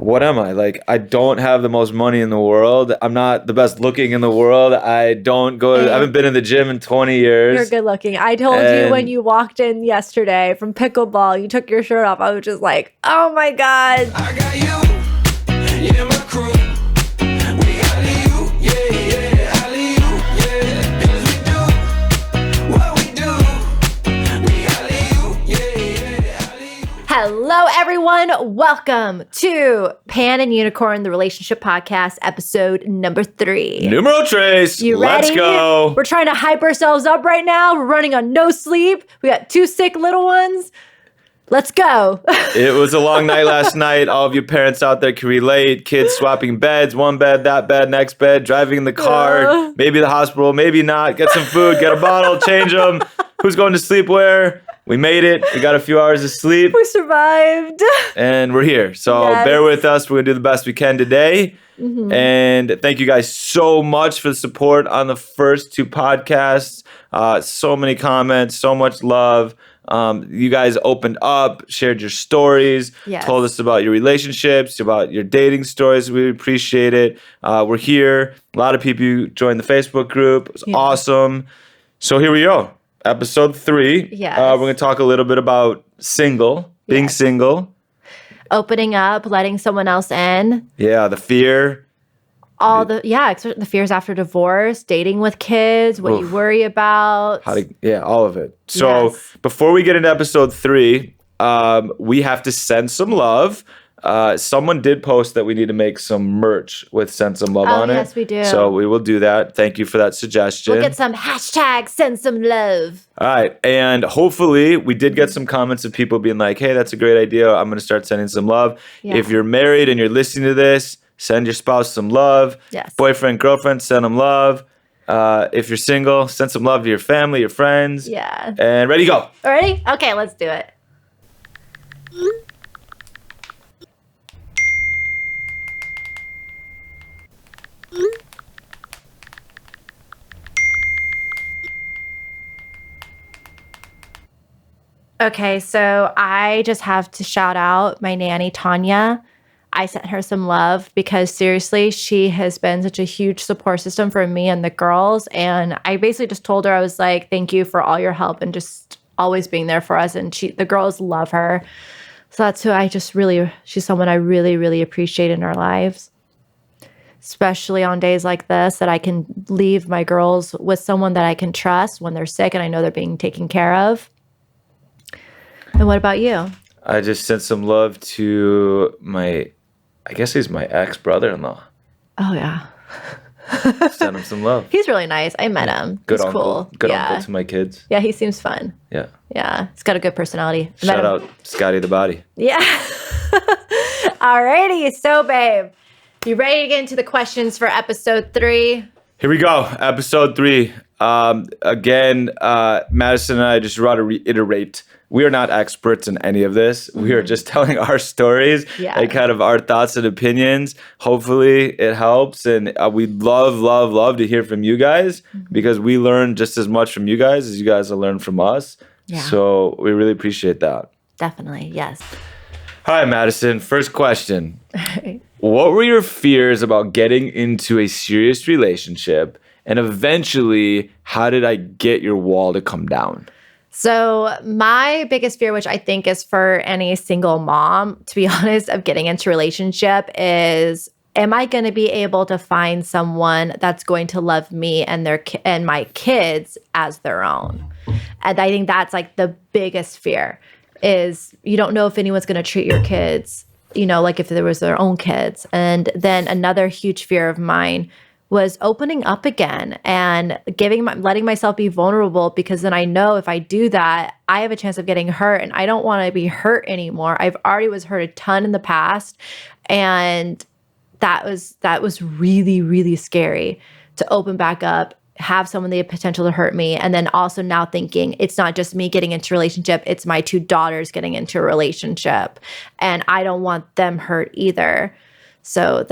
what am I? Like, I don't have the most money in the world. I'm not the best looking in the world. I haven't been in the gym in 20 years. You're good looking. I told you when you walked in yesterday from pickleball, you took your shirt off. I was just like, oh my God. I got you, yeah, my crew. We got you, yeah, alley-oop, yeah. 'Cause we do what we do. We alley-oop, yeah, alley-oop. Hello, everyone. Welcome to Pan and Unicorn, the Relationship Podcast, episode number 3. Numero tres. You Let's ready? go. We're trying to hype ourselves up right now. We're running on no sleep. We got 2 sick little ones. Let's go. It was a long night last night. All of you parents out there can relate. Kids swapping beds, one bed, that bed, next bed, driving in the car, maybe the hospital, maybe not. Get some food, get a bottle, change them. Who's going to sleep where? We made it. We got a few hours of sleep. We survived. And we're here. So Yes. bear with us. We're going to do the best we can today. Mm-hmm. And thank you guys so much for the support on the first 2 podcasts. So many comments, so much love. You guys opened up, shared your stories, Yes. told us about your relationships, about your dating stories. We appreciate it. We're here. A lot of people joined the Facebook group. It was awesome. So here we go. Episode 3. Yes. We're going to talk a little bit about being Yes. single. Opening up, letting someone else in. Yeah, the fear. All the fears after divorce, dating with kids, what you worry about. All of it. So Yes. before we get into episode 3, we have to send some love. Someone did post that we need to make some merch with send some love on it. Yes, we do. So we will do that. Thank you for that suggestion. We'll get some hashtag send some love. All right. And hopefully we did get some comments of people being like, hey, that's a great idea. I'm going to start sending some love. Yeah. If you're married and you're listening to this, send your spouse some love. Yes. Boyfriend, girlfriend, send them love. If you're single, send some love to your family, your friends. Yeah. And ready, go. Ready? Okay, let's do it. Okay, so I just have to shout out my nanny, Tanya. I sent her some love because seriously, she has been such a huge support system for me and the girls. And I basically just told her, I was like, thank you for all your help and just always being there for us. And the girls love her. So that's who she's someone I really, really appreciate in our lives. Especially on days like this, that I can leave my girls with someone that I can trust when they're sick and I know they're being taken care of. And what about you? I just sent some love to I guess he's my ex-brother-in-law. Oh, yeah. Send him some love. He's really nice. I met him. Good He's uncle. cool. Good yeah. uncle to my kids. Yeah, he seems fun. Yeah. Yeah, he's got a good personality. I met Shout him. out Scotty the Body. Yeah. Alrighty. So, babe, you ready to get into the questions for episode 3? Here we go. Episode 3. Again, Madison and I just want to reiterate. We are not experts in any of this. We are just telling our stories and kind of our thoughts and opinions. Hopefully it helps. And we'd love to hear from you guys because we learn just as much from you guys as you guys will learn from us. Yeah. So we really appreciate that. Definitely. Yes. All right, Madison. First question. What were your fears about getting into a serious relationship? And eventually, how did I get your wall to come down? So my biggest fear, which I think is for any single mom, to be honest, of getting into a relationship is, am I going to be able to find someone that's going to love me and and my kids as their own? And I think that's like the biggest fear is you don't know if anyone's going to treat your kids, like if there was their own kids. And then another huge fear of mine was opening up again and letting myself be vulnerable, because then I know if I do that, I have a chance of getting hurt, and I don't want to be hurt anymore. I've already was hurt a ton in the past, and that was really, really scary to open back up, have someone the potential to hurt me, and then also now thinking it's not just me getting into a relationship, it's my 2 daughters getting into a relationship, and I don't want them hurt either. So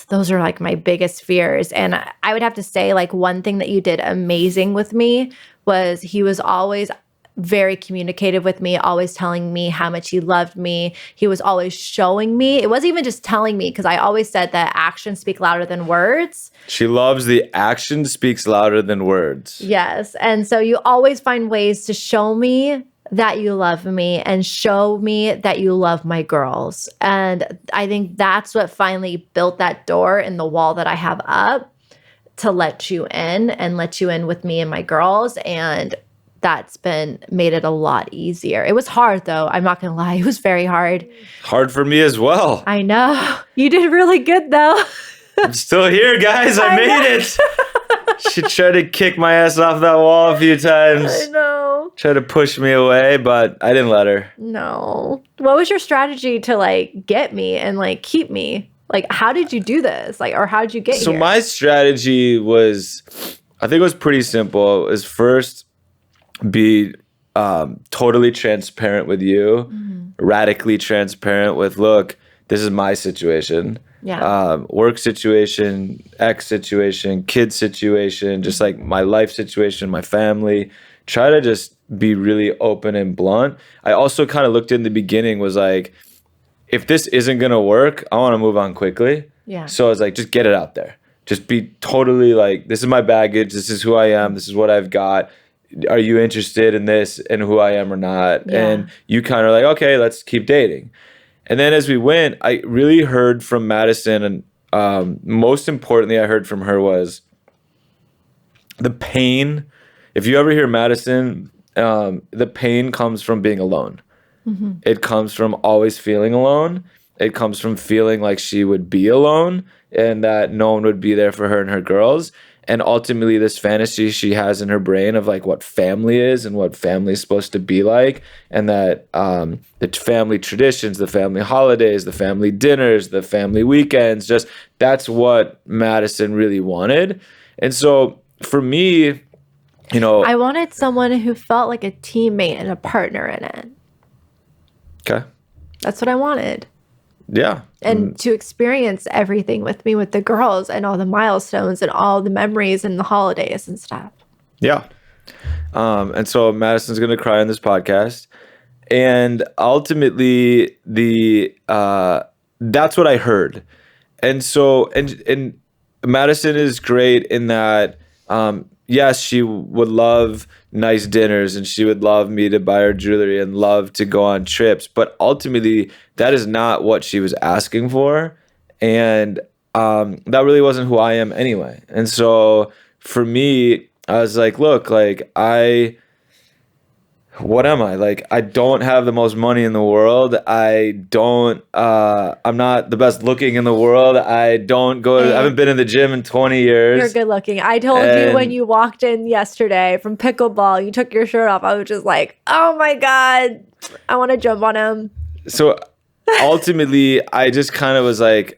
those are like my biggest fears. And I would have to say, like, one thing that you did amazing with me was he was always very communicative with me, always telling me how much he loved me. He was always showing me. It wasn't even just telling me, because I always said that actions speak louder than words. She loves the action speaks louder than words. Yes. And so you always find ways to show me that you love me and show me that you love my girls. And I think that's what finally built that door in the wall that I have up to let you in and let you in with me and my girls. And that's made it a lot easier. It was hard though. I'm not going to lie. It was very hard. Hard for me as well. I know. You did really good though. I'm still here, guys. I made it. She tried to kick my ass off that wall a few times. I know. Tried to push me away, but I didn't let her. No. What was your strategy to like get me and like keep me? Like, how did you do this? Like, or how did you get here? So my strategy was, I think it was pretty simple. It was first be totally transparent with you, radically transparent with, look, this is my situation. Yeah. Work situation, ex situation, kid situation, just like my life situation, my family. Try to just be really open and blunt. I also kind of looked in the beginning, was like, if this isn't going to work, I want to move on quickly. Yeah. So I was like, just get it out there. Just be totally like, this is my baggage. This is who I am. This is what I've got. Are you interested in this and who I am or not? Yeah. And you kind of like, okay, let's keep dating. And then as we went, I really heard from Madison, and most importantly, I heard from her was the pain. If you ever hear Madison, the pain comes from being alone. Mm-hmm. It comes from always feeling alone. It comes from feeling like she would be alone and that no one would be there for her and her girls. And ultimately, this fantasy she has in her brain of like what family is and what family is supposed to be like, and that the family traditions, the family holidays, the family dinners, the family weekends, just that's what Madison really wanted. And so for me, you know, I wanted someone who felt like a teammate and a partner in it. Okay. That's what I wanted. Yeah. And to experience everything with me, with the girls and all the milestones and all the memories and the holidays and stuff. Yeah. And so Madison's going to cry on this podcast. And ultimately that's what I heard. And so, and Madison is great in that, yes, she would love nice dinners and she would love me to buy her jewelry and love to go on trips. But ultimately, that is not what she was asking for. And that really wasn't who I am anyway. And so for me, I was like, look, like what am I? Like, I don't have the most money in the world. I'm not the best looking in the world. I haven't been in the gym in 20 years. You're good looking. I told you when you walked in yesterday from pickleball, you took your shirt off. I was just like, oh my God, I want to jump on him. So ultimately, I just kind of was like,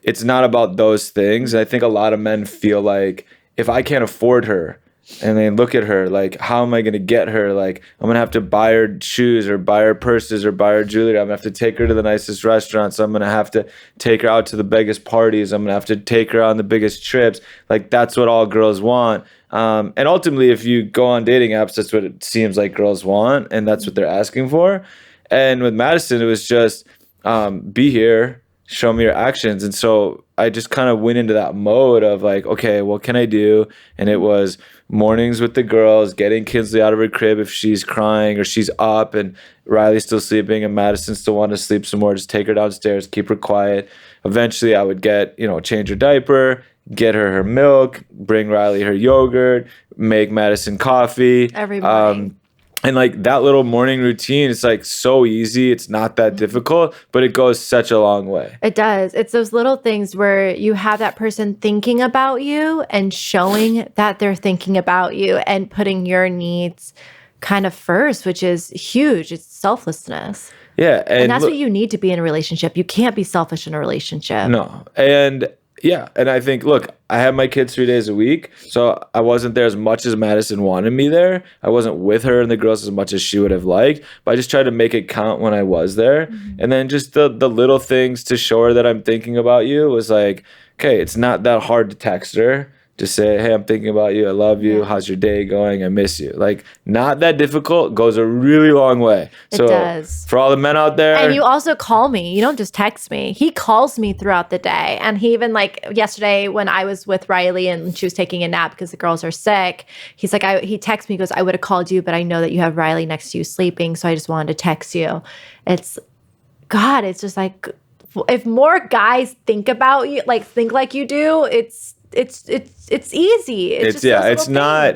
it's not about those things. I think a lot of men feel like if I can't afford her, and they look at her like, how am I going to get her? Like, I'm going to have to buy her shoes or buy her purses or buy her jewelry. I'm going to have to take her to the nicest restaurants. I'm going to have to take her out to the biggest parties. I'm going to have to take her on the biggest trips. Like, that's what all girls want. And ultimately, if you go on dating apps, that's what it seems like girls want. And that's what they're asking for. And with Madison, it was just be here, show me your actions. And so I just kind of went into that mode of like, okay, what can I do? And it was mornings with the girls, getting Kinsley out of her crib if she's crying or she's up and Riley's still sleeping and Madison still wanted to sleep some more, just take her downstairs, keep her quiet. Eventually I would change her diaper, get her milk, bring Riley her yogurt, make Madison coffee. Every morning. And like that little morning routine, it's like so easy. It's not that difficult, but it goes such a long way. It does. It's those little things where you have that person thinking about you and showing that they're thinking about you and putting your needs kind of first, which is huge. It's selflessness. Yeah. And that's what you need to be in a relationship. You can't be selfish in a relationship. No. And yeah. And I think, look, I have my kids 3 days a week. So I wasn't there as much as Madison wanted me there. I wasn't with her and the girls as much as she would have liked. But I just tried to make it count when I was there. Mm-hmm. And then just the little things to show her that I'm thinking about you was like, okay, it's not that hard to text her. Just say, hey, I'm thinking about you. I love you. How's your day going? I miss you. Like, not that difficult, goes a really long way. It does. For all the men out there. And you also call me. You don't just text me. He calls me throughout the day. And he even like yesterday when I was with Riley and she was taking a nap because the girls are sick, he's like, he texts me, he goes, I would have called you, but I know that you have Riley next to you sleeping. So I just wanted to text you. It's just like, if more guys think about you, like think like you do, it's easy. It's not.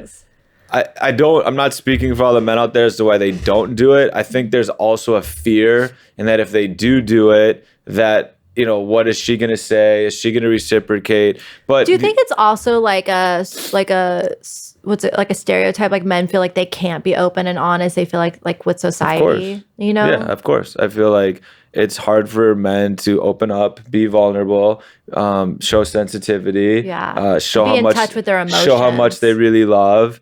I'm not speaking for all the men out there as to why they don't do it. I think there's also a fear in that if they do it, that, you know, what is she going to say? Is she going to reciprocate? But do you think it's also like a stereotype? Like men feel like they can't be open and honest. They feel like with society, you know? Yeah, of course. I feel like it's hard for men to open up, be vulnerable, show sensitivity, show be in touch with their emotions, show how much they really love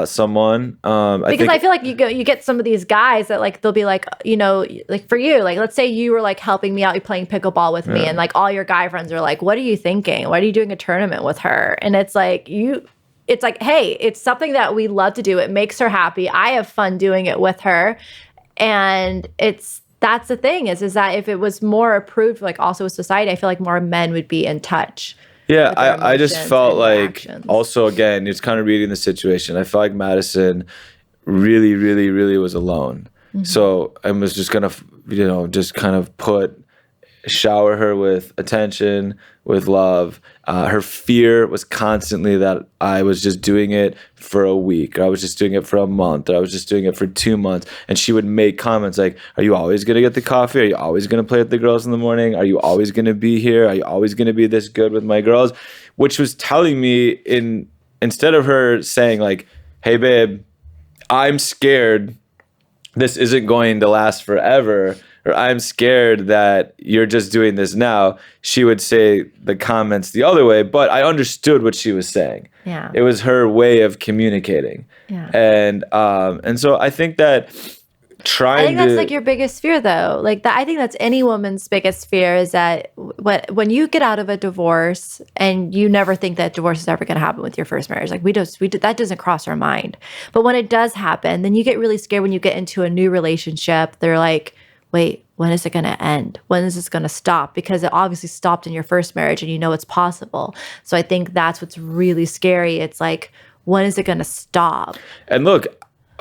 someone. I feel like you get some of these guys that like they'll be like, you know, like for you, like let's say you were like helping me out, you're playing pickleball with me, and like all your guy friends are like, what are you thinking? Why are you doing a tournament with her? And it's like hey, it's something that we love to do. It makes her happy. I have fun doing it with her, and that's the thing is that if it was more approved, like also with society, I feel like more men would be in touch. Yeah, I just felt like also, again, it's kind of reading the situation. I felt like Madison really, really, really was alone. Mm-hmm. So I was just going to, just kind of shower her with attention, with love. Her fear was constantly that I was just doing it for a week, or I was just doing it for a month, or I was just doing it for 2 months. And she would make comments like, are you always going to get the coffee? Are you always going to play with the girls in the morning? Are you always going to be here? Are you always going to be this good with my girls? Which was telling me instead of her saying like, hey babe, I'm scared this isn't going to last forever, or I'm scared that you're just doing this now, she would say the comments the other way, but I understood what she was saying. Yeah. It was her way of communicating. Yeah. And so I think that I think that's like your biggest fear though. Like I think that's any woman's biggest fear is that when you get out of a divorce and you never think that divorce is ever going to happen with your first marriage, like that doesn't cross our mind. But when it does happen, then you get really scared when you get into a new relationship. They're like, wait, when is it going to end? When is this going to stop? Because it obviously stopped in your first marriage and you know it's possible. So I think that's what's really scary. It's like, when is it going to stop? And look,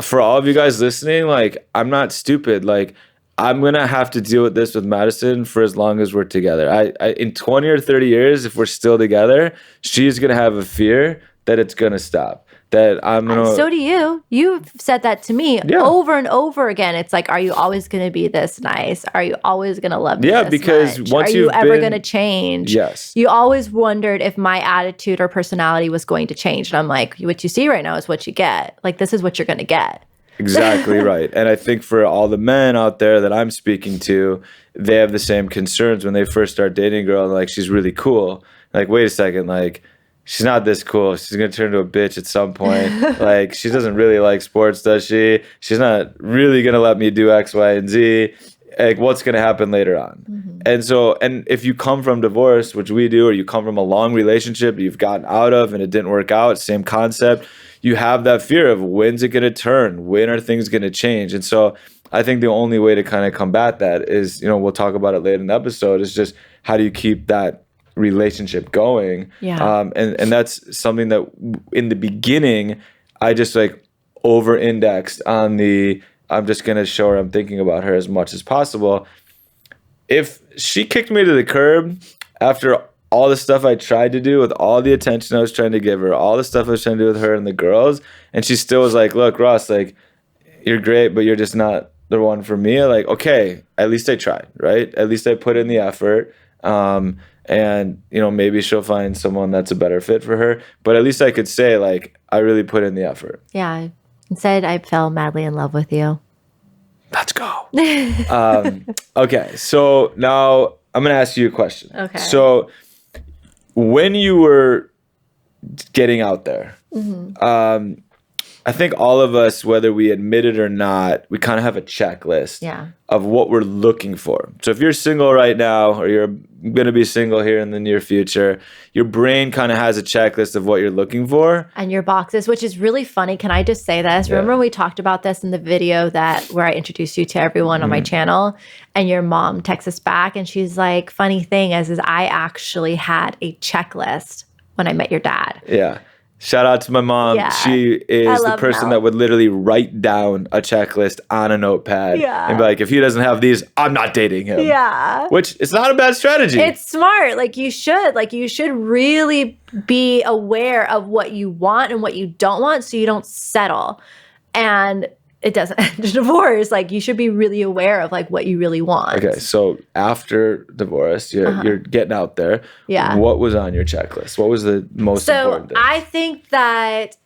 for all of you guys listening, like, I'm not stupid. Like, I'm going to have to deal with this with Madison for as long as we're together. I in 20 or 30 years, if we're still together, she's going to have a fear that it's going to stop. That I'm gonna. So do you. You've said that to me over and over again. It's like, are you always going to be this nice? Are you always going to love me? Yeah, this because much? once are you ever going to change? Yes. You always wondered if my attitude or personality was going to change, and I'm like, what you see right now is what you get. Like, this is what you're going to get. Exactly right. And I think for all the men out there that I'm speaking to, they have the same concerns when they first start dating a girl. Like, she's really cool. Like, wait a second, like, she's not this cool. She's going to turn into a bitch at some point. Like, she doesn't really like sports, does she? She's not really going to let me do X, Y, and Z. Like, what's going to happen later on? Mm-hmm. And if you come from divorce, which we do, or you come from a long relationship you've gotten out of and it didn't work out, same concept, you have that fear of when's it going to turn? When are things going to change? And so I think the only way to kind of combat that is, we'll talk about it later in the episode, is just how do you keep that relationship going? Yeah. And that's something that in the beginning I just like over-indexed on I'm just gonna show her I'm thinking about her as much as possible. If she kicked me to the curb after all the stuff I tried to do, with all the attention I was trying to give her, all the stuff I was trying to do with her and the girls, and she still was like, look, Ross, like, you're great, but you're just not the one for me. Like, okay, at least I tried, right? At least I put in the effort. And, maybe she'll find someone that's a better fit for her. But at least I could say, like, I really put in the effort. Yeah. Instead, I fell madly in love with you. Let's go. Okay. So now I'm going to ask you a question. Okay. So when you were getting out there, I think all of us, whether we admit it or not, we kind of have a checklist of what we're looking for. So if you're single right now, or you're going to be single here in the near future. Your brain kind of has a checklist of what you're looking for. And your boxes, which is really funny. Can I just say this? Yeah. Remember we talked about this in the video where I introduced you to everyone on my channel, and your mom texts us back and she's like, funny thing is I actually had a checklist when I met your dad. Yeah. Shout out to my mom. Yeah. She is the person Mel. that would literally write down a checklist on a notepad and be like, if he doesn't have these, I'm not dating him. Yeah. Which is not a bad strategy. It's smart. You should really be aware of what you want and what you don't want so you don't settle. And it doesn't end in divorce. You should be really aware of what you really want. Okay, so after divorce, you're getting out there. Yeah. What was on your checklist? What was the most important thing? So I think that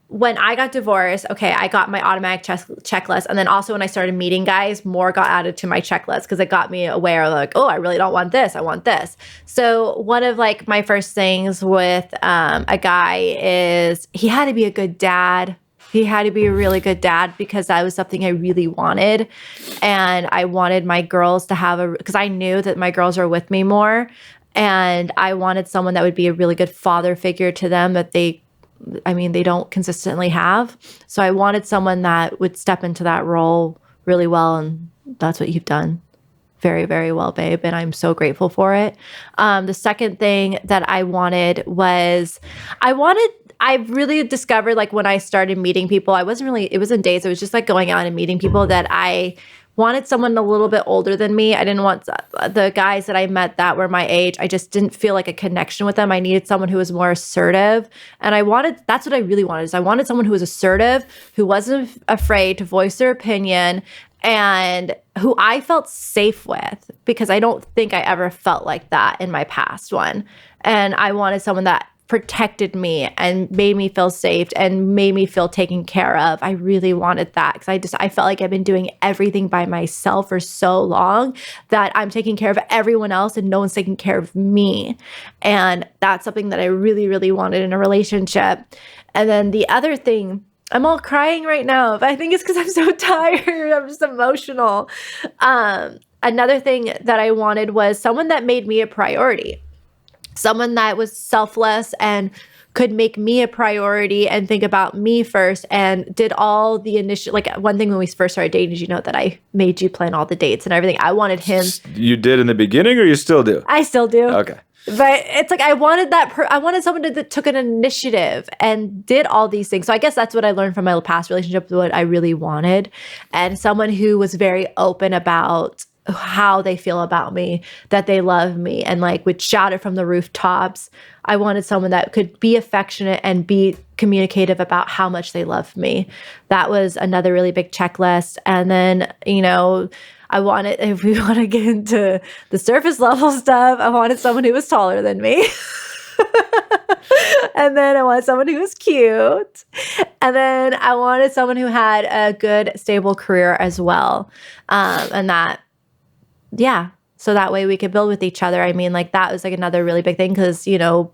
when I got divorced, I got my automatic checklist. And then also when I started meeting guys, more got added to my checklist because it got me aware I really don't want this. I want this. So one of my first things with a guy is he had to be a good dad. He had to be a really good dad because that was something I really wanted. And I wanted my girls to because I knew that my girls are with me more. And I wanted someone that would be a really good father figure to them that they don't consistently have. So I wanted someone that would step into that role really well. And that's what you've done very, very well, babe. And I'm so grateful for it. The second thing that I wanted was I really discovered when I started meeting people, it wasn't dates. It was just going out and meeting people that I wanted someone a little bit older than me. I didn't want the guys that I met that were my age. I just didn't feel a connection with them. I needed someone who was more assertive. And that's what I really wanted is I wanted someone who was assertive, who wasn't afraid to voice their opinion, and who I felt safe with because I don't think I ever felt like that in my past one. And I wanted someone that protected me and made me feel safe and made me feel taken care of. I really wanted that because I felt like I've been doing everything by myself for so long that I'm taking care of everyone else and no one's taking care of me. And that's something that I really, really wanted in a relationship. And then the other thing, I'm all crying right now, but I think it's because I'm so tired. I'm just emotional. Another thing that I wanted was someone that made me a priority. Someone that was selfless and could make me a priority and think about me first and did all the initial, one thing when we first started dating, did you know that I made you plan all the dates and everything? I wanted him. You did in the beginning or you still do? I still do. Okay. But it's I wanted I wanted someone that took an initiative and did all these things. So I guess that's what I learned from my past relationship, what I really wanted. And someone who was very open about how they feel about me, that they love me, and would shout it from the rooftops. I wanted someone that could be affectionate and be communicative about how much they love me. That was another really big checklist. And then, I wanted, if we want to get into the surface level stuff, I wanted someone who was taller than me. And then I wanted someone who was cute. And then I wanted someone who had a good, stable career as well. So that way we could build with each other. That was another really big thing because,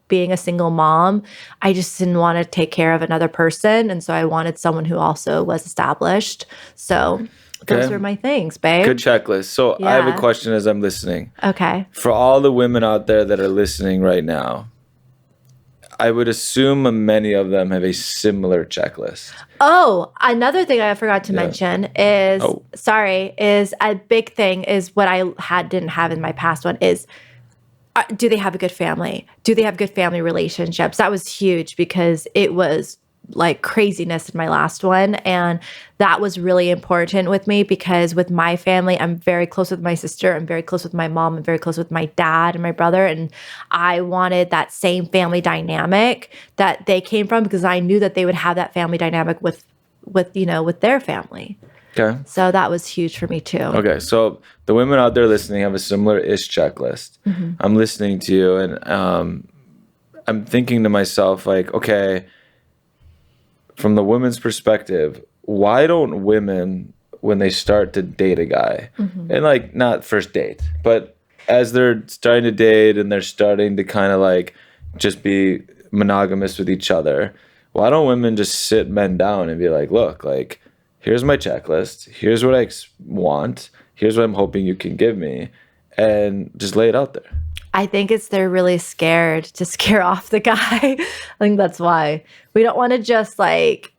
being a single mom, I just didn't want to take care of another person. And so I wanted someone who also was established. So those were my things, babe. Good checklist. So I have a question as I'm listening. Okay. For all the women out there that are listening right now, I would assume many of them have a similar checklist. Oh, another thing I forgot to mention is, is a big thing is what I didn't have in my past one is, do they have a good family? Do they have good family relationships? That was huge because it was craziness in my last one. And that was really important with me because with my family, I'm very close with my sister. I'm very close with my mom. I'm very close with my dad and my brother. And I wanted that same family dynamic that they came from because I knew that they would have that family dynamic with their family. Okay. So that was huge for me too. Okay. So the women out there listening have a similar-ish checklist. Mm-hmm. I'm listening to you and I'm thinking to myself okay, from the women's perspective, why don't women, when they start to date a guy, and not first date, but as they're starting to date and they're starting to kind of just be monogamous with each other, why don't women just sit men down and be look, here's my checklist, here's what I want, here's what I'm hoping you can give me, and just lay it out there? I think it's they're really scared to scare off the guy. I think that's why. We don't want to just like,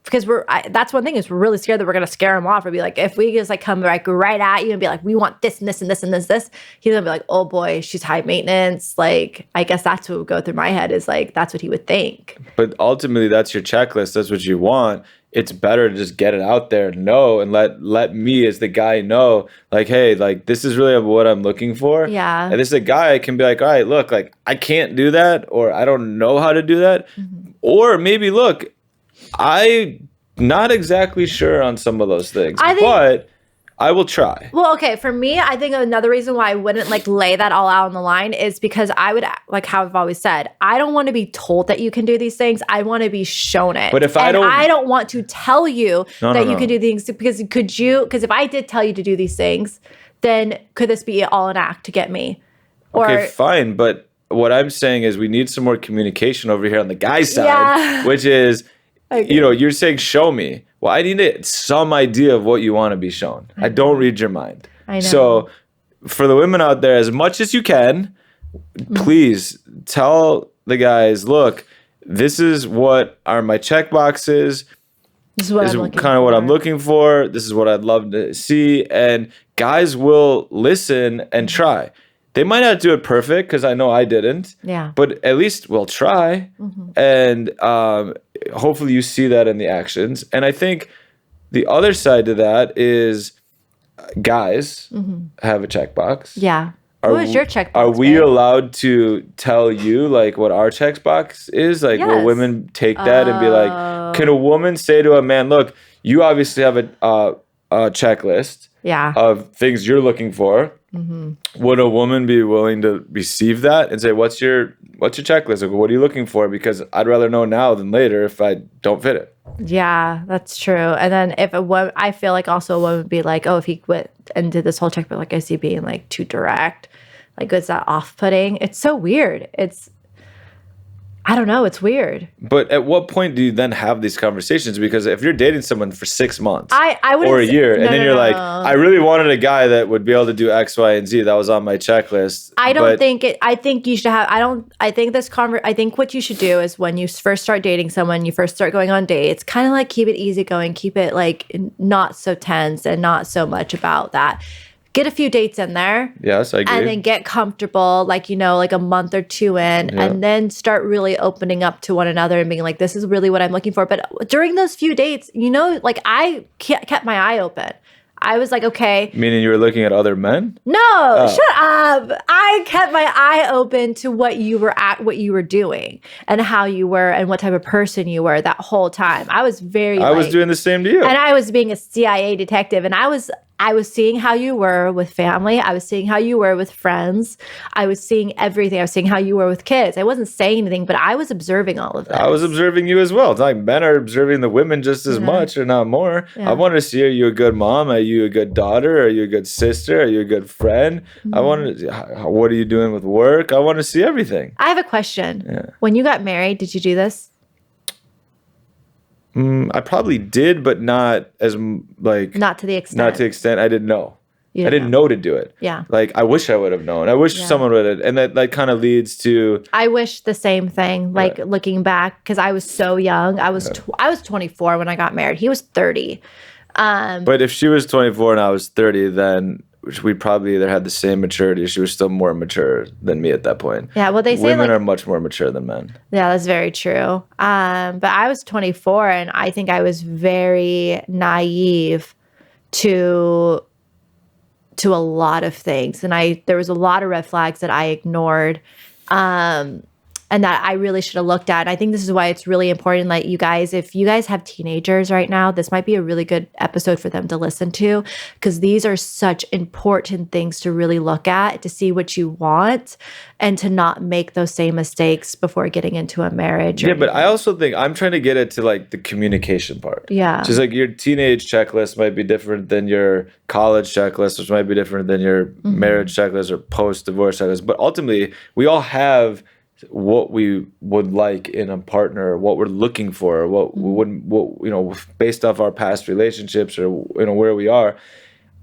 because that's one thing is we're really scared that we're going to scare him off or be like, if we just like come like right at you and be like, we want this and this and this and this, he's going to be like, oh boy, she's high maintenance. Like, I guess that's what would go through my head is like, that's what he would think. But ultimately that's your checklist. That's what you want. It's better to just get it out there, know, and let me as the guy know, like, hey, like this is really what I'm looking for. Yeah. And this is a guy I can be like, all right, look, like I can't do that, or I don't know how to do that. Mm-hmm. Or maybe look, I'm not exactly sure on some of those things, but I will try. Well, okay. For me, I think another reason why I wouldn't like lay that all out on the line is because I would, like how I've always said, I don't want to be told that you can do these things. I want to be shown it. But if I don't want to tell you that you can do things because because if I did tell you to do these things, then could this be all an act to get me? Okay, fine. But what I'm saying is we need some more communication over here on the guy's side, which is, you're saying, show me. Well, I need some idea of what you want to be shown. I don't read your mind. I know. So for the women out there, as much as you can, please tell the guys, look, this is what are my check boxes. This is what I'm looking for. This is what I'd love to see. And guys will listen and try. They might not do it perfect because I know I didn't. Yeah. But at least we'll try. Mm-hmm. And hopefully you see that in the actions. And I think the other side to that is guys have a checkbox. Yeah. What is your checkbox? Are we allowed to tell you like what our checkbox is? Like, will women take that and be like, can a woman say to a man, look, you obviously have a checklist of things you're looking for. Mm-hmm. Would a woman be willing to receive that and say, what's your checklist? Like, what are you looking for? Because I'd rather know now than later if I don't fit it. Yeah, that's true. And then if a woman, I feel like also a woman would be like, oh, if he went and did this whole check, but like I see being like too direct, like is that off-putting? It's so weird. I don't know. It's weird. But at what point do you then have these conversations? Because if you're dating someone for 6 months or a year, and then you're like, I really wanted a guy that would be able to do X, Y, and Z. That was on my checklist. I think you should have. I think what you should do is when you first start dating someone, you first start going on dates, kind of like keep it easygoing, keep it like not so tense and not so much about that. Get a few dates in there. Yes, I agree. And then get comfortable, like, like a month or two in, and then start really opening up to one another and being like, this is really what I'm looking for. But during those few dates, like I kept my eye open. I was like, okay. Meaning you were looking at other men? No, shut up. I kept my eye open to what you were doing and how you were and what type of person you were that whole time. I was I was doing the same to you. And I was being a CIA detective, and I was seeing how you were with family. I was seeing how you were with friends. I was seeing everything. I was seeing how you were with kids. I wasn't saying anything, but I was observing all of this. I was observing you as well. It's like men are observing the women just as much, or not more. Yeah. I want to see, are you a good mom? Are you a good daughter? Are you a good sister? Are you a good friend? Mm-hmm. What are you doing with work? I want to see everything. I have a question. Yeah. When you got married, did you do this? I probably did, but not as like not to the extent. Not to the extent I didn't know. I didn't know to do it. Yeah. Like I wish I would have known. I wish someone would have, and that like kind of leads to. I wish the same thing. Like looking back, because I was so young. I was 24 when I got married. He was 30. But if she was 24 and I was 30, then we probably either had the same maturity. She was still more mature than me at that point. Yeah, well, they say women are much more mature than men. Yeah, that's very true. But I was 24, and I think I was very naive to a lot of things, and there was a lot of red flags that I ignored. And that I really should have looked at. And I think this is why it's really important that you guys, if you guys have teenagers right now, this might be a really good episode for them to listen to, because these are such important things to really look at, to see what you want and to not make those same mistakes before getting into a marriage. Yeah, but I also think I'm trying to get it to like the communication part. Yeah. Just like your teenage checklist might be different than your college checklist, which might be different than your marriage checklist or post-divorce checklist. But ultimately, we all have what we would like in a partner, what we're looking for, what based off our past relationships or where we are.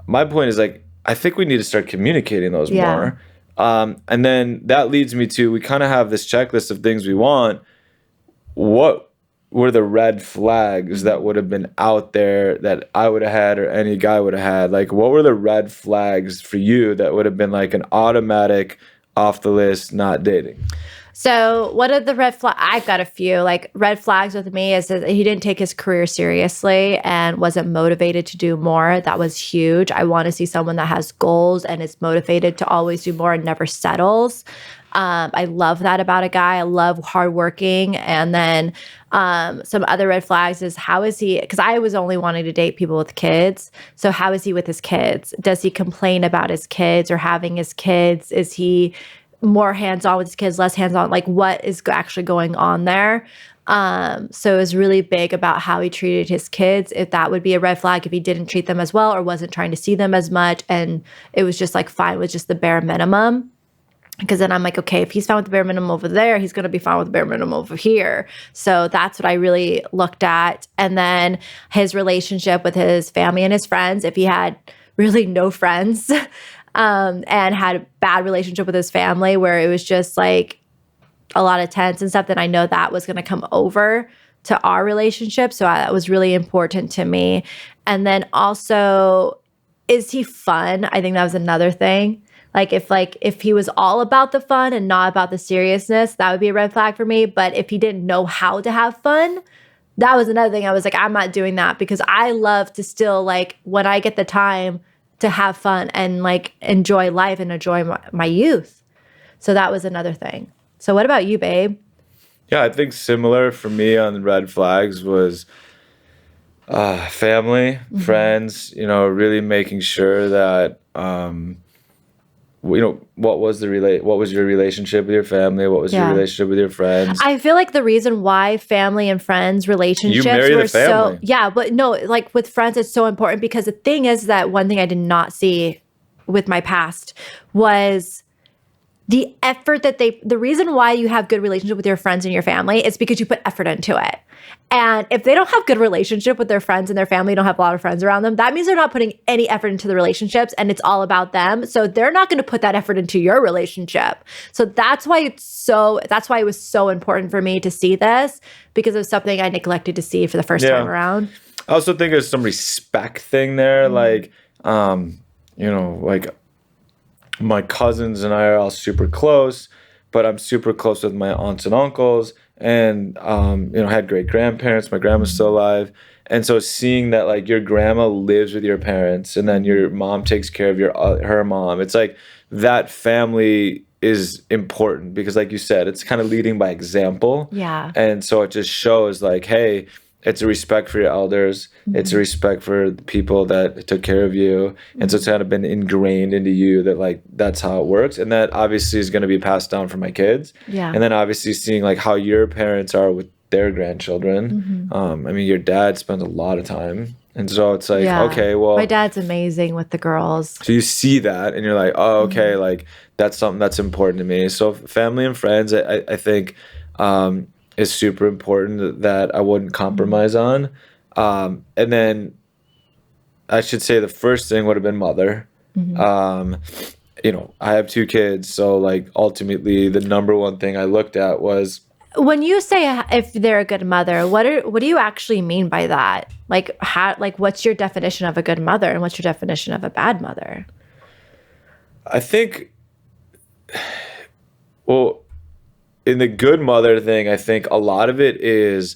My point is like I think we need to start communicating those more. And then that leads me to, we kind of have this checklist of things we want. What were the red flags that would have been out there that I would have had or any guy would have had? Like, what were the red flags for you that would have been like an automatic off the list, not dating? So what are the red flags? I've got a few. Like, red flags with me is that he didn't take his career seriously and wasn't motivated to do more. That was huge. I want to see someone that has goals and is motivated to always do more and never settles. I love that about a guy. I love hardworking. And then some other red flags is, how is he? Because I was only wanting to date people with kids. So how is he with his kids? Does he complain about his kids or having his kids? Is he more hands-on with his kids, less hands-on? Like, what is actually going on there? So it was really big about how he treated his kids. If that would be a red flag, if he didn't treat them as well or wasn't trying to see them as much, and it was just like fine with just the bare minimum. Because then I'm like, okay, if he's fine with the bare minimum over there, he's going to be fine with the bare minimum over here. So that's what I really looked at. And then his relationship with his family and his friends, if he had really no friends and had a bad relationship with his family where it was just like a lot of tense and stuff, then I know that was going to come over to our relationship. So that was really important to me. And then also, is he fun? I think that was another thing. If he was all about the fun and not about the seriousness, that would be a red flag for me. But if he didn't know how to have fun, that was another thing. I was like, I'm not doing that, because I love to still, like, when I get the time to have fun and like enjoy life and enjoy my youth. So that was another thing. So what about you, babe? Yeah, I think similar for me on the red flags was family, friends, really making sure that, what was your relationship with your family? What was your relationship with your friends? I feel like the reason why family and friends relationships were so, but no, like with friends, it's so important, because the thing is that one thing I did not see with my past was the effort that the reason why you have good relationship with your friends and your family is because you put effort into it. And if they don't have good relationship with their friends and their family, don't have a lot of friends around them, that means they're not putting any effort into the relationships, and it's all about them. So they're not going to put that effort into your relationship. So that's why it was so important for me to see this, because it was something I neglected to see for the first time around. I also think there's some respect thing there. Like, like my cousins and I are all super close, but I'm super close with my aunts and uncles, and had great grandparents. My grandma's still alive, and so seeing that, like, your grandma lives with your parents, and then your mom takes care of her mom. It's like that family is important, because, like you said, it's kind of leading by example. Yeah, and so it just shows, like, hey, it's a respect for your elders. It's a respect for the people that took care of you. And so it's kind of been ingrained into you that, like, that's how it works. And that obviously is going to be passed down for my kids. Yeah. And then obviously seeing, like, how your parents are with their grandchildren. Your dad spends a lot of time. And so it's like, okay, well. My dad's amazing with the girls. So you see that and you're like, oh, okay, like, that's something that's important to me. So family and friends, I think, is super important that I wouldn't compromise on. And then I should say the first thing would have been mother. I have 2 kids. So, like, ultimately the number one thing I looked at was, when you say if they're a good mother, what do you actually mean by that? Like, what's your definition of a good mother, and what's your definition of a bad mother? I think, well, in the good mother thing, I think a lot of it is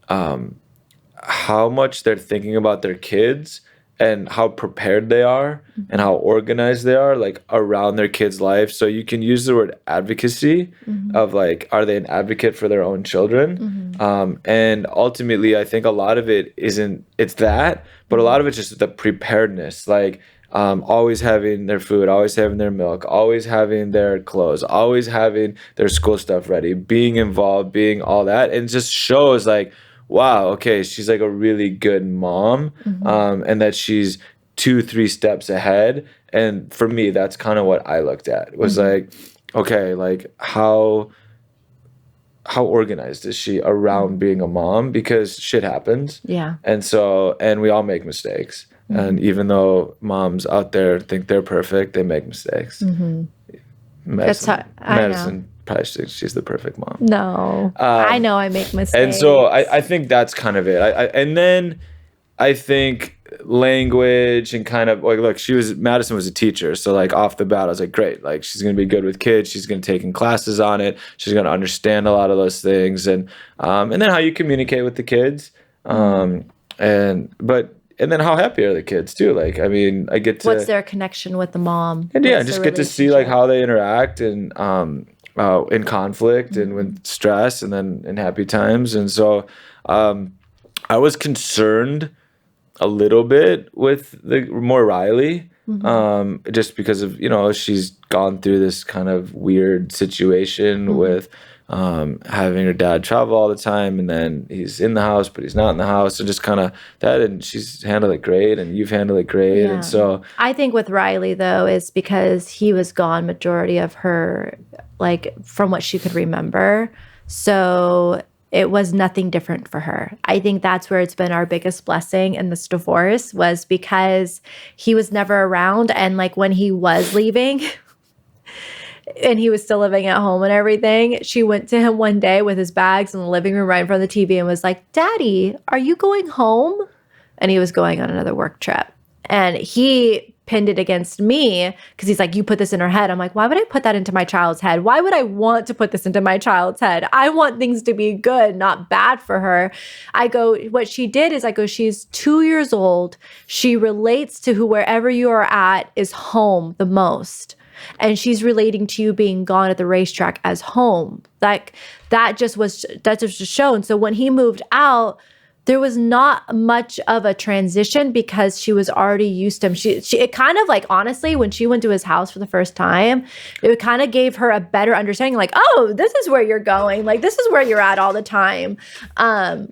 how much they're thinking about their kids and how prepared they are and how organized they are, like, around their kids' life. So you can use the word advocacy of, like, are they an advocate for their own children? And ultimately, I think a lot of it it's that, but a lot of it's just the preparedness, like, always having their food, always having their milk, always having their clothes, always having their school stuff ready, being involved, being all that. And it just shows, like, wow, okay, she's, like, a really good mom, and that she's 2-3 steps ahead. And for me, that's kind of what I looked at, was like, okay, like, how organized is she around being a mom? Because shit happens. Yeah. And we all make mistakes. And even though moms out there think they're perfect, they make mistakes. Madison, I Madison probably thinks she's the perfect mom. know. I know I make mistakes. And so I think that's kind of it. And then I think language and kind of like, look, Madison was a teacher. So like off the bat, I was like, great. Like she's going to be good with kids. She's going to take in classes on it. She's going to understand a lot of those things. And then how you communicate with the kids. And then how happy are the kids too? Like, I mean, I get to. What's their connection with the mom? And yeah, just get to see like how they interact and in conflict and with stress and then in happy times. And so I was concerned a little bit with the more Riley, just because of, she's gone through this kind of weird situation with having her dad travel all the time, and then he's in the house, but he's not in the house, and just kind of that. And she's handled it great, and you've handled it great. Yeah. And so I think with Riley, though, is because he was gone majority of her, like from what she could remember. So it was nothing different for her. I think that's where it's been our biggest blessing in this divorce, was because he was never around. And like when he was leaving and he was still living at home and everything, she went to him one day with his bags in the living room right in front of the TV and was like, "Daddy, are you going home?" And he was going on another work trip. And he pinned it against me because he's like, "You put this in her head." I'm like, why would I put that into my child's head? Why would I want to put this into my child's head? I want things to be good, not bad for her. I go, what she did is, I go, she's 2 years old. She relates to wherever you are at is home the most. And she's relating to you being gone at the racetrack as home. Like that just shown. So when he moved out, there was not much of a transition because she was already used to him. It kind of like, honestly, when she went to his house for the first time, it kind of gave her a better understanding. Like, oh, this is where you're going. Like, this is where you're at all the time.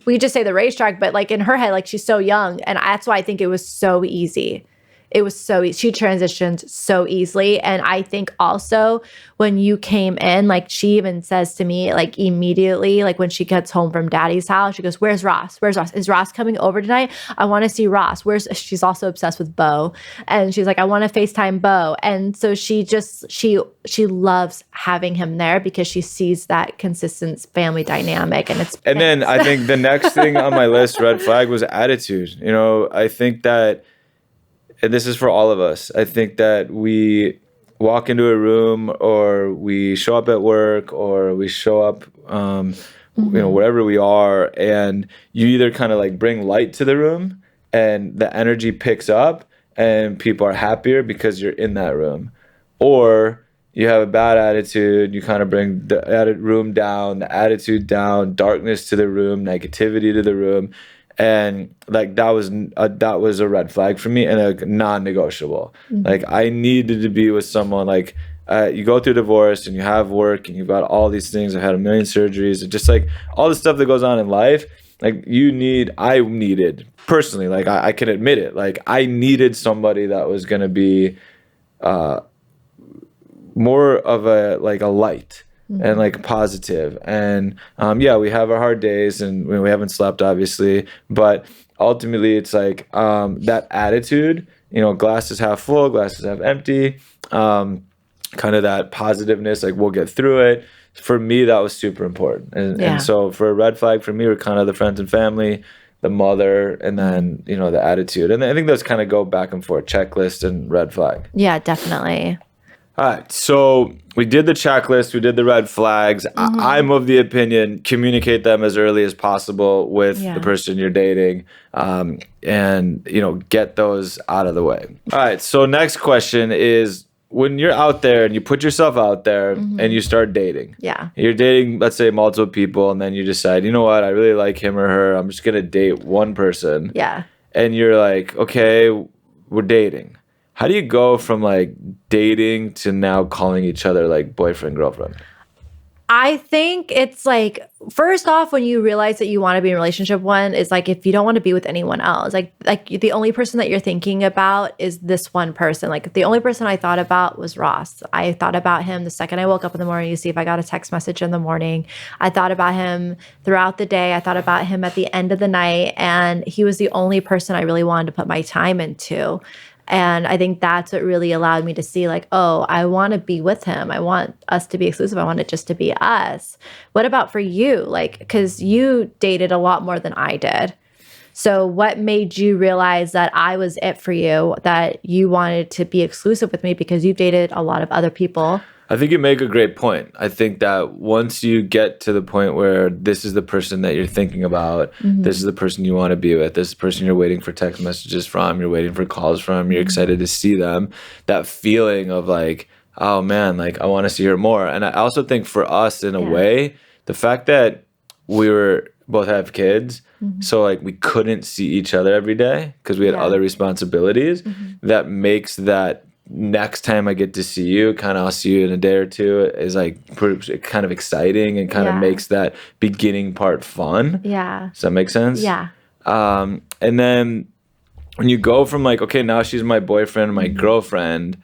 We just say the racetrack, but like in her head, like she's so young. And that's why I think it was so easy. It was so easy. She transitioned so easily. And I think also when you came in, like she even says to me, like immediately, like when she gets home from daddy's house, she goes, "Where's Ross? Where's Ross? Is Ross coming over tonight? I want to see Ross. She's also obsessed with Bo." And she's like, "I want to FaceTime Bo." And so she loves having him there because she sees that consistent family dynamic. And then I think the next thing on my list, red flag, was attitude. I think that, and this is for all of us, I think that we walk into a room or we show up at work or we show up, wherever we are, and you either kind of like bring light to the room and the energy picks up and people are happier because you're in that room, or you have a bad attitude, you kind of bring the room down, the attitude down, darkness to the room, negativity to the room. And like that was a red flag for me and a non-negotiable. Like I needed to be with someone like you go through divorce and you have work and you've got all these things. I've had a million surgeries and just like all the stuff that goes on in life. Like I needed personally, like I can admit it. Like I needed somebody that was going to be more of a light. And like positive. And we have our hard days and we haven't slept obviously, but ultimately it's like that attitude, glass is half full, glass is half empty, kind of that positiveness, like we'll get through it. For me, that was super important. And so for a red flag for me, we're kind of the friends and family, the mother, and then, the attitude. And I think those kind of go back and forth, checklist and red flag. Yeah, definitely. All right, so we did the checklist, we did the red flags. I'm of the opinion, communicate them as early as possible with the person you're dating, and get those out of the way. All right, so next question is, when you're out there and you put yourself out there and you start dating. Yeah. You're dating, let's say, multiple people, and then you decide, you know what, I really like him or her, I'm just gonna date one person. Yeah. And you're like, okay, we're dating. How do you go from like dating to now calling each other like boyfriend, girlfriend? I think it's like, first off, when you realize that you want to be in a relationship, one is like, if you don't want to be with anyone else, like the only person that you're thinking about is this one person. Like the only person I thought about was Ross. I thought about him the second I woke up in the morning to see if I got a text message in the morning. I thought about him throughout the day. I thought about him at the end of the night. And he was the only person I really wanted to put my time into. And I think that's what really allowed me to see like, oh, I want to be with him. I want us to be exclusive. I want it just to be us. What about for you? Like, because you dated a lot more than I did. So what made you realize that I was it for you, that you wanted to be exclusive with me because you've dated a lot of other people? I think you make a great point. I think that once you get to the point where this is the person that you're thinking about, this is the person you want to be with, this is the person you're waiting for text messages from, you're waiting for calls from, you're excited to see them, that feeling of like, oh man, like I want to see her more. And I also think for us in a way, the fact that we were both have kids, so like we couldn't see each other every day because we had other responsibilities, that makes that next time I get to see you, kind of I'll see you in a day or two, is like kind of exciting and kind of makes that beginning part fun. Yeah. Does that make sense? Yeah. And then when you go from like, okay, now she's my boyfriend, my girlfriend,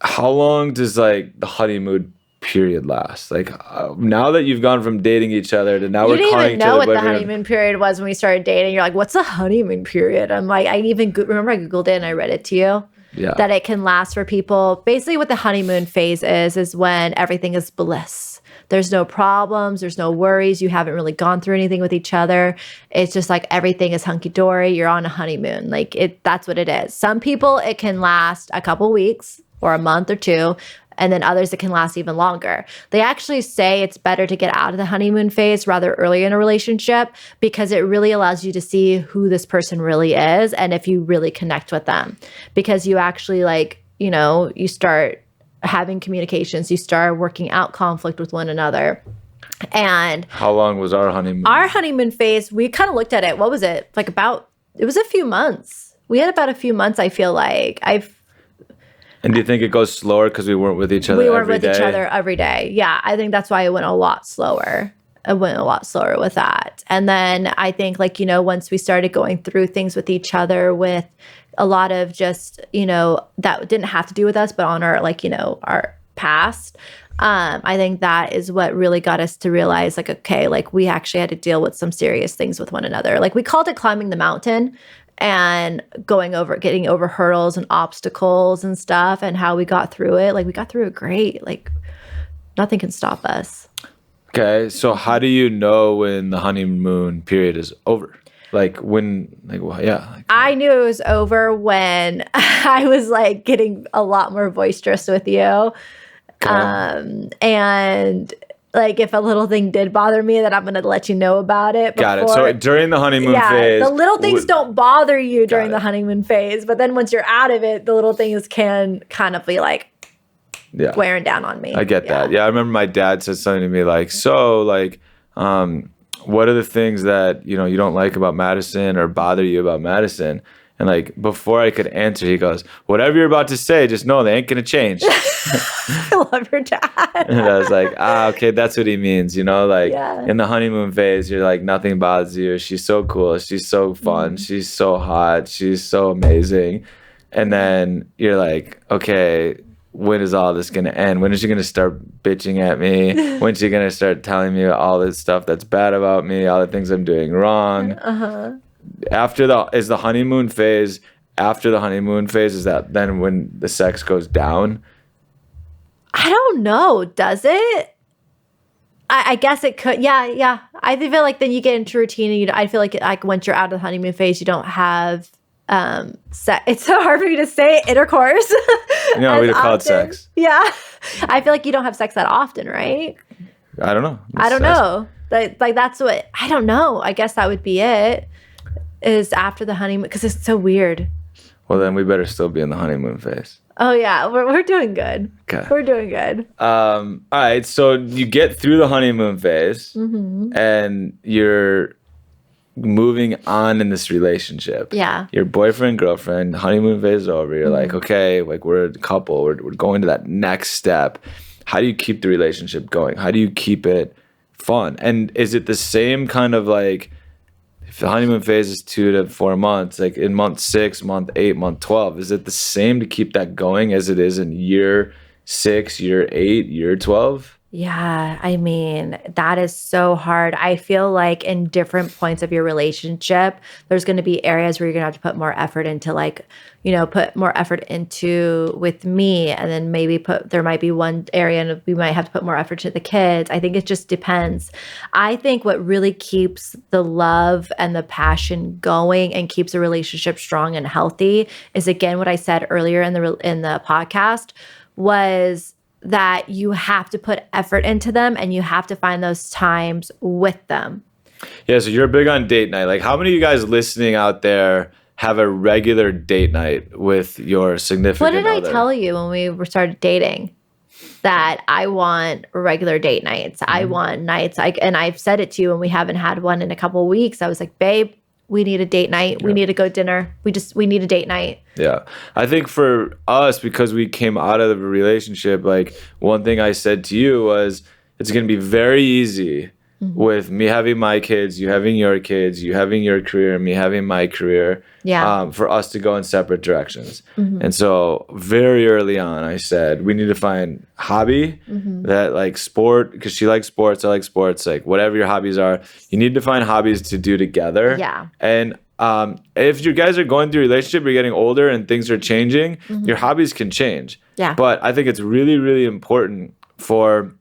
how long does like the honeymoon period last? Like now that you've gone from dating each other to now we're calling each other. You didn't even know what the honeymoon period was when we started dating. You're like, what's the honeymoon period? I'm like, I even remember I Googled it and I read it to you. Yeah. That it can last for people. Basically what the honeymoon phase is when everything is bliss. There's no problems. There's no worries. You haven't really gone through anything with each other. It's just like everything is hunky-dory. You're on a honeymoon. Like that's what it is. Some people, it can last a couple weeks or a month or two. And then others it can last even longer. They actually say it's better to get out of the honeymoon phase rather early in a relationship because it really allows you to see who this person really is and if you really connect with them. Because you actually like, you know, you start having communications, you start working out conflict with one another. And how long was our honeymoon? Our honeymoon phase, we kind of looked at it. What was it? Like it was a few months. We had about a few months, I feel like. And do you think it goes slower because we weren't with each other every day? We weren't with each other every day. Yeah, I think that's why it went a lot slower. It went a lot slower with that. And then I think like, you know, once we started going through things with each other with a lot of just, you know, that didn't have to do with us, but on our like, you know, our past, I think that is what really got us to realize like, okay, like we actually had to deal with some serious things with one another. Like we called it climbing the mountain. And getting over hurdles and obstacles and stuff and how we got through it. Like we got through it great. Like nothing can stop us. Okay. So how do you know when the honeymoon period is over? Like when, like, well, yeah. Like, I knew it was over when I was like getting a lot more boisterous with you. Okay. And like if a little thing did bother me, that I'm going to let you know about it. Got it. So during the honeymoon phase. The little things don't bother you during the honeymoon phase. But then once you're out of it, the little things can kind of be like wearing down on me. I get that. Yeah. I remember my dad said something to me like, so like, what are the things that, you know, you don't like about Madison or bother you about Madison? And like before I could answer, he goes, whatever you're about to say, just know they ain't going to change. I love your dad. And I was like, okay, that's what he means. You know, like in the honeymoon phase, you're like, nothing bothers you. She's so cool. She's so fun. She's so hot. She's so amazing. And then you're like, okay, when is all this going to end? When is she going to start bitching at me? When is she going to start telling me all this stuff that's bad about me, all the things I'm doing wrong? After the honeymoon phase, is that then when the sex goes down? I don't know. Does it? I guess it could. Yeah. I feel like then you get into routine and I feel like once you're out of the honeymoon phase, you don't have sex. It's so hard for me to say intercourse. No, we call it sex. Yeah. I feel like you don't have sex that often, right? I don't know. I don't know. Like that's what, I don't know. I guess that would be it. Is after the honeymoon, because it's so weird. Well, then we better still be in the honeymoon phase. Oh, yeah. We're doing good. Okay. We're doing good. All right. So you get through the honeymoon phase and you're moving on in this relationship. Yeah. Your boyfriend, girlfriend, honeymoon phase is over. You're like, okay, like we're a couple. We're going to that next step. How do you keep the relationship going? How do you keep it fun? And is it the same kind of like, if the honeymoon phase is 2 to 4 months, like in month 6, month 8, month 12, is it the same to keep that going as it is in year 6, year 8, year 12? Yeah, I mean, that is so hard. I feel like in different points of your relationship, there's going to be areas where you're going to have to put more effort into, like, put more effort into with me. And then maybe there might be one area and we might have to put more effort to the kids. I think it just depends. I think what really keeps the love and the passion going and keeps a relationship strong and healthy is, again, what I said earlier in the podcast was that you have to put effort into them and you have to find those times with them. Yeah, so you're big on date night. Like, how many of you guys listening out there have a regular date night with your significant What did other? I tell you when we started dating? That I want regular date nights. I want nights. And I've said it to you when we haven't had one in a couple of weeks. I was like, babe, we need a date night. We need to go dinner. We need a date night. Yeah. I think for us, because we came out of the relationship, like, one thing I said to you was, it's going to be very easy with me having my kids, you having your kids, you having your career, me having my career, for us to go in separate directions. And so very early on, I said, we need to find hobby that, like, sport, because she likes sports, I like sports, like, whatever your hobbies are, you need to find hobbies to do together. Yeah. And if you guys are going through a relationship, you're getting older and things are changing, your hobbies can change. Yeah. But I think it's really, really important for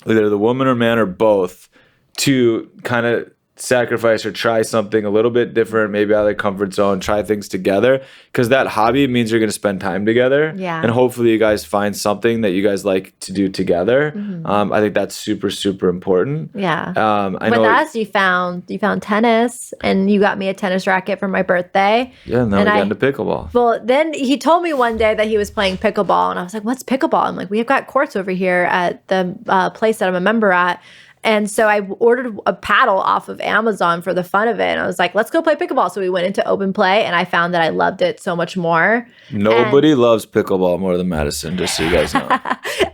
either the woman or man or both to kind of sacrifice or try something a little bit different, maybe out of their comfort zone, try things together, because that hobby means you're going to spend time together. Yeah. And hopefully you guys find something that you guys like to do together. I think that's super, super important. Yeah. I With know. us, you found tennis, and you got me a tennis racket for my birthday. Yeah, now we and got into pickleball. Well, then he told me one day that he was playing pickleball, and I was like, "What's pickleball?" I'm like, "We've got courts over here at the place that I'm a member at." And so I ordered a paddle off of Amazon for the fun of it. And I was like, let's go play pickleball. So we went into open play, and I found that I loved it so much more. Nobody loves pickleball more than Madison, just so you guys know.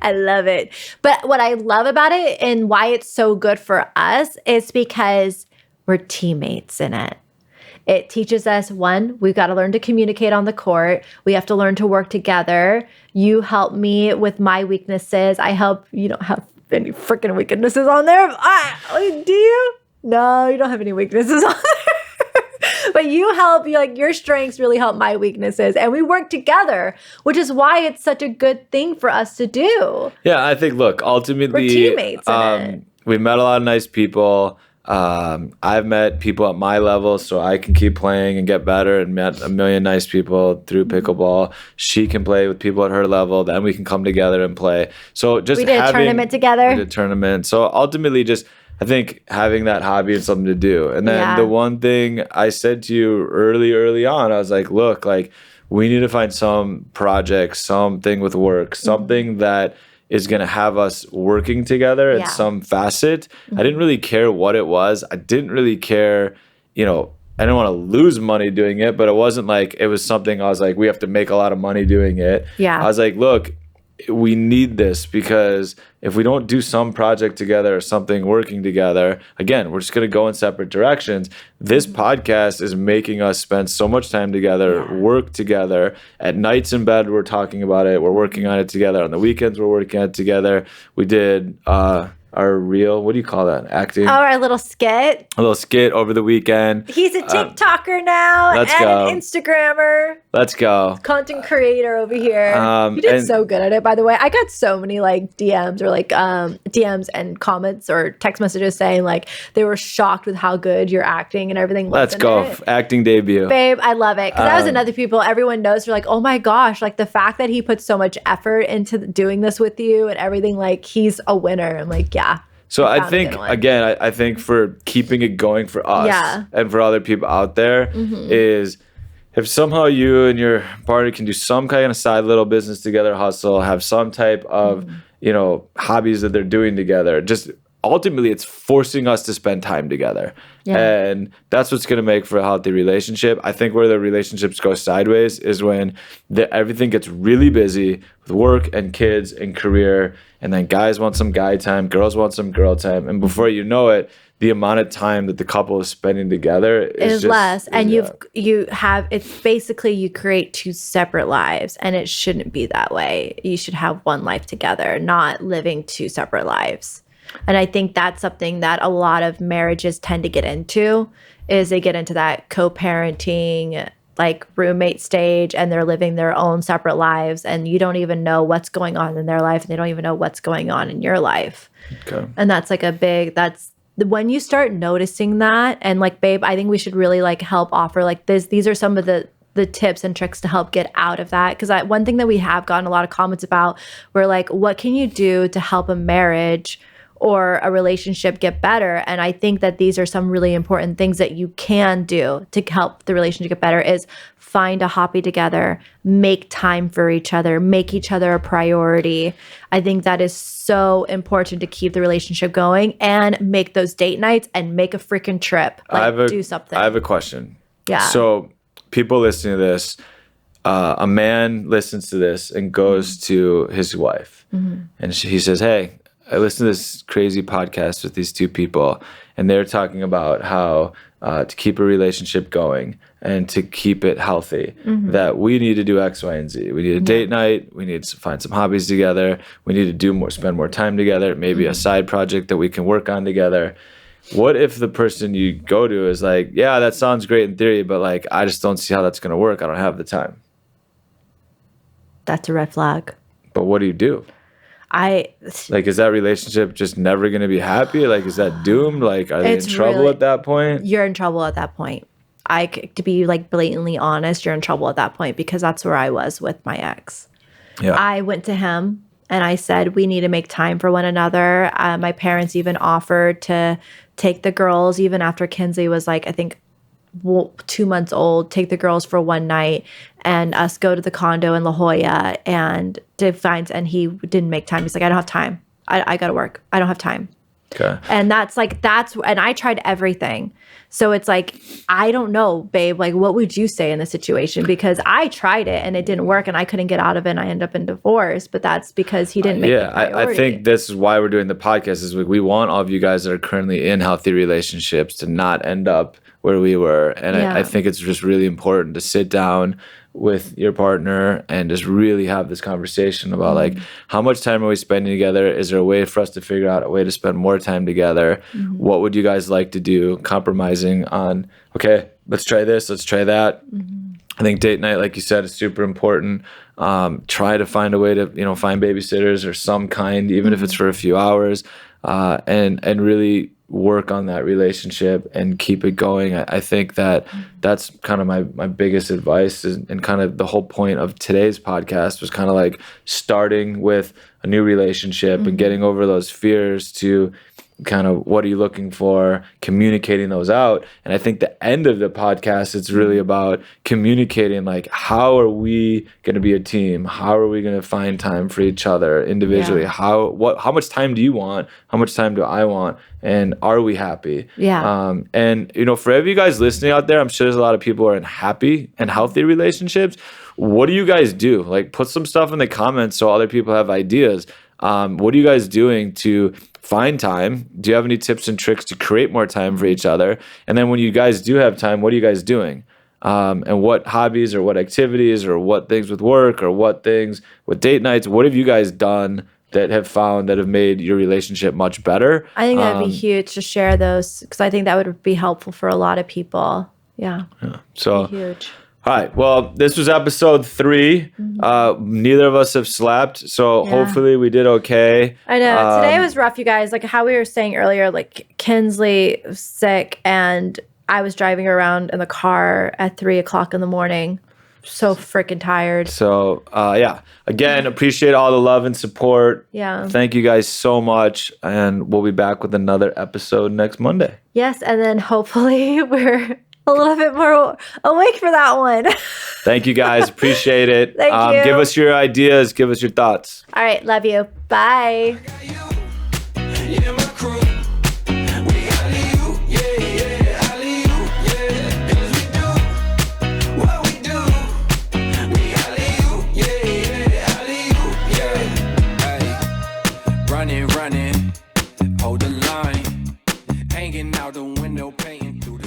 I love it. But what I love about it and why it's so good for us is because we're teammates in it. It teaches us, one, we've got to learn to communicate on the court. We have to learn to work together. You help me with my weaknesses. I help you don't have any freaking weaknesses on there. Do you? No, you don't have any weaknesses on there. But you help, your strengths really help my weaknesses. And we work together, which is why it's such a good thing for us to do. Yeah, I think, look, ultimately, we're teammates in it. We've met a lot of nice people. I've met people at my level, so I can keep playing and get better, and met a million nice people through pickleball. She can play with people at her level, then we can come together and play. So just we did a tournament together. We did a tournament. So ultimately, just I think having that hobby and something to do. And then the one thing I said to you early on, I was like, look, like, we need to find some project, something with work, something that is going to have us working together in some facet. I didn't really care what it was. I didn't really care, I didn't want to lose money doing it, but it wasn't like it was something I was like, we have to make a lot of money doing it. Yeah. I was like, look, we need this, because if we don't do some project together or something working together, again, we're just going to go in separate directions. This podcast is making us spend so much time together, work together. At nights in bed, we're talking about it. We're working on it together. On the weekends, we're working on it together. We did our reel, what do you call that? Acting? Oh, our little skit. A little skit over the weekend. He's a TikToker now and go. an Instagrammer. Let's go. Content creator over here. You did and- so good at it, by the way. I got so many DMs or DMs and comments or text messages saying they were shocked with how good you're acting and everything. Let's go. Acting debut. Babe, I love it. Because that was another people everyone knows. They're like, oh my gosh, the fact that he put so much effort into doing this with you and everything, he's a winner. I'm like, yeah. So I think, again, I think for keeping it going for us and for other people out there is, if somehow you and your partner can do some kind of side little business together, hustle, have some type of, hobbies that they're doing together, just ultimately it's forcing us to spend time together. Yeah. And that's what's going to make for a healthy relationship. I think where the relationships go sideways is when everything gets really busy with work and kids and career, and then guys want some guy time, girls want some girl time, and before you know it, the amount of time that the couple is spending together is less. And it's basically you create two separate lives, and it shouldn't be that way. You should have one life together, not living two separate lives. And I think that's something that a lot of marriages tend to get into, is they get into that co-parenting, like roommate stage, and they're living their own separate lives, and you don't even know what's going on in their life, and they don't even know what's going on in your life. Okay. And that's like when you start noticing that, and like, babe, I think we should really like help offer like this. These are some of the tips and tricks to help get out of that. Because one thing that we have gotten a lot of comments about, we're like, what can you do to help a marriage or a relationship get better? And I think that these are some really important things that you can do to help the relationship get better, is find a hobby together, make time for each other, make each other a priority. I think that is so important to keep the relationship going, and make those date nights and make a freaking trip. Do something. I have a question. Yeah. So people listening to this, a man listens to this and goes to his wife, and he says, hey, I listened to this crazy podcast with these two people, and they're talking about how to keep a relationship going and to keep it healthy, that we need to do X, Y, and Z. We need a date night. We need to find some hobbies together. We need to spend more time together, maybe a side project that we can work on together. What if the person you go to is like, yeah, that sounds great in theory, but like, I just don't see how that's going to work. I don't have the time. That's a red flag. But what do you do? Is that relationship just never going to be happy? Like, is that doomed? Like, are they in trouble at that point? You're in trouble at that point. To be like blatantly honest, you're in trouble at that point, because that's where I was with my ex. Yeah. I went to him and I said, we need to make time for one another. My parents even offered to take the girls, even after Kinsley was like, I think 2 months old, take the girls for one night and us go to the condo in La Jolla and he didn't make time. He's like, I don't have time. I gotta work. I don't have time. Okay. And and I tried everything. So it's like, I don't know, babe, like, what would you say in this situation? Because I tried it and it didn't work and I couldn't get out of it and I ended up in divorce, but that's because he didn't make it a priority. I think this is why we're doing the podcast, is we want all of you guys that are currently in healthy relationships to not end up where we were. And I think it's just really important to sit down with your partner and just really have this conversation about like, how much time are we spending together? Is there a way for us to figure out a way to spend more time together? What would you guys like to do? Compromising on, okay, let's try this, let's try that. I think date night, like you said, is super important. Try to find a way to, find babysitters or some kind, even if it's for a few hours, and really work on that relationship and keep it going. I think that's kind of my biggest advice, and kind of the whole point of today's podcast was kind of like starting with a new relationship and getting over those fears to kind of what are you looking for, communicating those out. And I think the end of the podcast, it's really about communicating, like, how are we going to be a team? How are we going to find time for each other individually? How much time do you want? How much time do I want? And are we happy? And for every you guys listening out there, I'm sure there's a lot of people who are in happy and healthy relationships. What do you guys do? Like, put some stuff in the comments so other people have ideas. What are you guys doing to find time? Do you have any tips and tricks to create more time for each other? And then when you guys do have time, what are you guys doing? And what hobbies or what activities or what things with work or what things with date nights, what have you guys done that have made your relationship much better? I think that would be huge to share those, because I think that would be helpful for a lot of people. Yeah. So huge. All right. Well, this was episode 3. Neither of us have slept, so hopefully we did okay. I know. Today was rough, you guys. Like how we were saying earlier, like Kinsley was sick, and I was driving around in the car at 3:00 in the morning. So freaking tired. So, Again, appreciate all the love and support. Yeah. Thank you guys so much, and we'll be back with another episode next Monday. Yes, and then hopefully we're a little bit more awake for that one. Thank you guys. Appreciate it. Thank you. Give us your ideas. Give us your thoughts. All right. Love you. Bye. Yeah, my crew. running. Hold the line. Hanging out the window, painting through